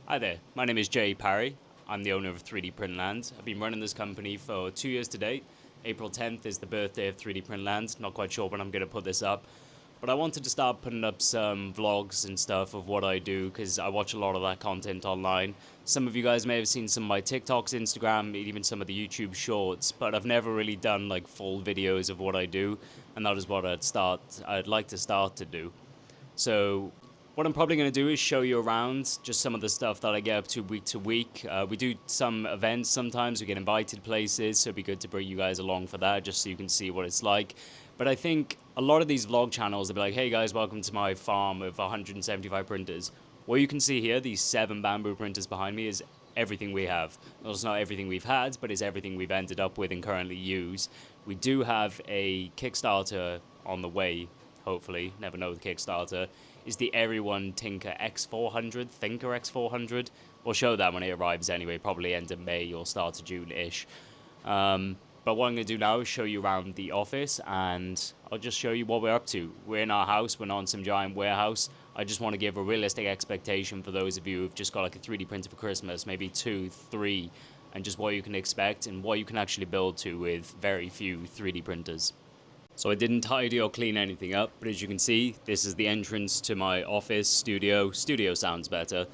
Hi there, my name is Jay Parry. I'm the owner of 3D Printland. I've been running this company for 2 years to date. April 10th is the birthday of 3D Printland. Not quite sure when I'm going to put this up. But I wanted to start putting up some vlogs and stuff of what I do because I watch a lot of that content online. Some of you guys may have seen some of my TikToks, Instagram, even some of the YouTube shorts, but I've never really done like full videos of what I do, and that is what I'd like to start to do. So what I'm probably going to do is show you around just some of the stuff that I get up to week. We do some events sometimes, we get invited places, so it'd be good to bring you guys along for that, just so you can see what it's like. But I think a lot of these vlog channels, they'll be like, hey guys, welcome to my farm of 175 printers. What you can see here, these 7 bamboo printers behind me, is everything we have. Well, it's not everything we've had, but it's everything we've ended up with and currently use. We do have a Kickstarter on the way, hopefully, never know with Kickstarter, is the Everyone Tinker X400, Thinker X400. We'll show that when it arrives anyway, probably end of May or start of June-ish. But what I'm going to do now is show you around the office, and I'll just show you what we're up to. We're in our house, we're not in some giant warehouse. I just want to give a realistic expectation for those of you who've just got like a 3D printer for Christmas, maybe 2, 3, and just what you can expect and what you can actually build to with very few 3D printers. So I didn't tidy or clean anything up, but as you can see, this is the entrance to my office, studio. Studio sounds better,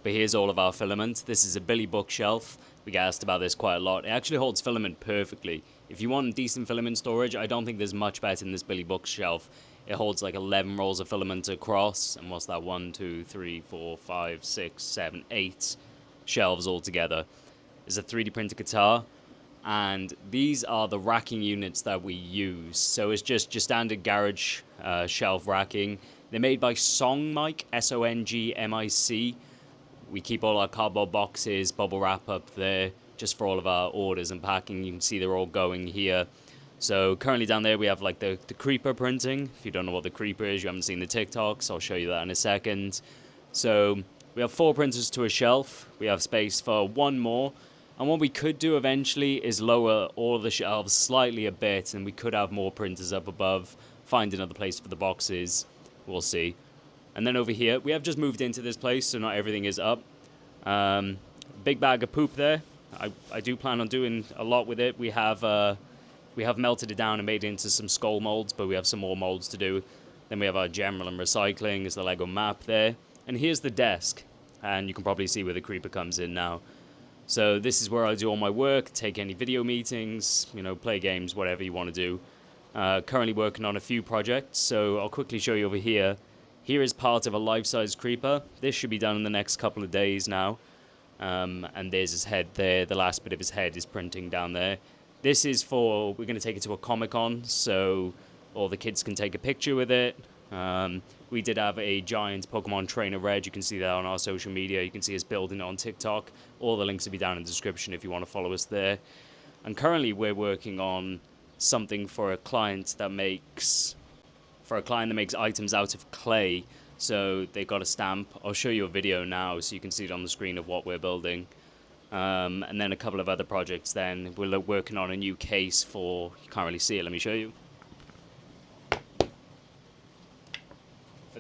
but here's all of our filament. This is a Billy bookshelf. We get asked about this quite a lot. It actually holds filament perfectly. If you want decent filament storage, I don't think there's much better than this Billy bookshelf. It holds like 11 rolls of filament across, and what's that, 1, 2, 3, 4, 5, 6, 7, 8 shelves altogether. There's a 3D printed guitar. And these are the racking units that we use. So it's just your standard garage shelf racking. They're made by Songmic, Songmic. We keep all our cardboard boxes, bubble wrap up there, just for all of our orders and packing. You can see they're all going here. So currently down there we have like the creeper printing. If you don't know what the creeper is, you haven't seen the TikToks, I'll show you that in a second. So we have 4 printers to a shelf. We have space for 1 more. And what we could do eventually is lower all of the shelves slightly a bit, and we could have more printers up above, find another place for the boxes, we'll see. And then over here, we have just moved into this place, so not everything is up. Big bag of poop there. I do plan on doing a lot with it. We have melted it down and made it into some skull molds, but we have some more molds to do. Then we have our general and recycling, there's the Lego map there. And here's the desk, and you can probably see where the creeper comes in now. So this is where I do all my work, take any video meetings, play games, whatever you want to do. Currently working on a few projects, so I'll quickly show you over here. Here is part of a life-size creeper. This should be done in the next couple of days now. And there's his head there. The last bit of his head is printing down there. This is we're going to take it to a Comic-Con, so all the kids can take a picture with it. We did have a giant Pokemon trainer Red. You can see that on our social media. You can see us building it on TikTok. All the links will be down in the description if you want to follow us there. And currently we're working on something for a client that makes items out of clay. So they've got a stamp. I'll show you a video now so you can see it on the screen of what we're building. And then a couple of other projects then. We're working on a new case you can't really see it, let me show you.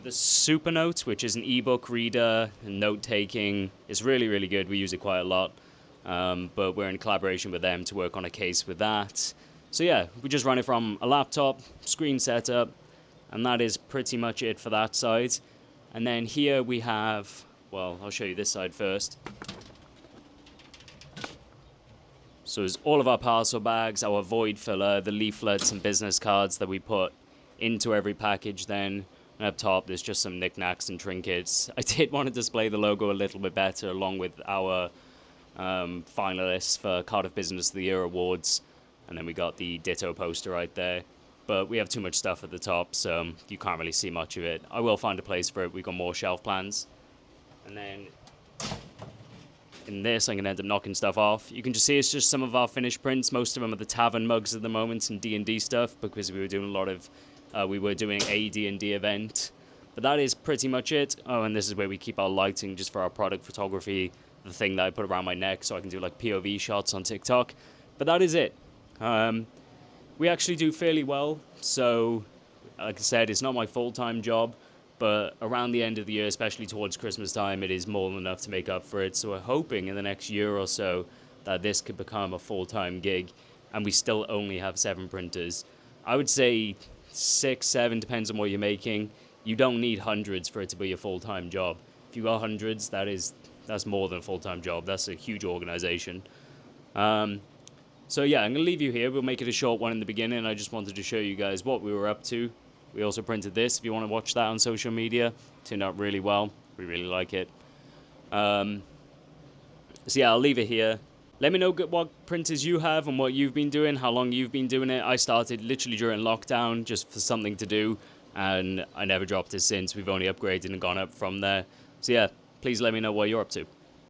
The Supernote, which is an ebook reader and note-taking, is really, really good. We use it quite a lot, but we're in collaboration with them to work on a case with that. So yeah, we just run it from a laptop, screen setup, and that is pretty much it for that side. And then here we have, well, I'll show you this side first. So it's all of our parcel bags, our void filler, the leaflets and business cards that we put into every package then. And up top, there's just some knickknacks and trinkets. I did want to display the logo a little bit better along with our finalists for Cardiff Business of the Year Awards. And then we got the Ditto poster right there. But we have too much stuff at the top, so you can't really see much of it. I will find a place for it. We've got more shelf plans. And then in this, I'm going to end up knocking stuff off. You can just see it's just some of our finished prints. Most of them are the tavern mugs at the moment and D&D stuff, because we were doing a lot of... we were doing a D&D event, but that is pretty much it. Oh, and this is where we keep our lighting just for our product photography, the thing that I put around my neck so I can do like POV shots on TikTok. But that is it. We actually do fairly well, so like I said, it's not my full-time job, but around the end of the year, especially towards Christmas time, it is more than enough to make up for it. So we're hoping in the next year or so that this could become a full-time gig, and we still only have 7 printers. I would say 6, 7, depends on what you're making. You don't need hundreds for it to be a full-time job. If you got hundreds, that's more than a full-time job. That's a huge organization. So yeah, I'm going to leave you here. We'll make it a short one in the beginning. I just wanted to show you guys what we were up to. We also printed this. If you want to watch that on social media, it turned out really well. We really like it. So yeah, I'll leave it here. Let me know what printers you have and what you've been doing, how long you've been doing it. I started literally during lockdown just for something to do, and I never dropped it since. We've only upgraded and gone up from there. So yeah, please let me know what you're up to.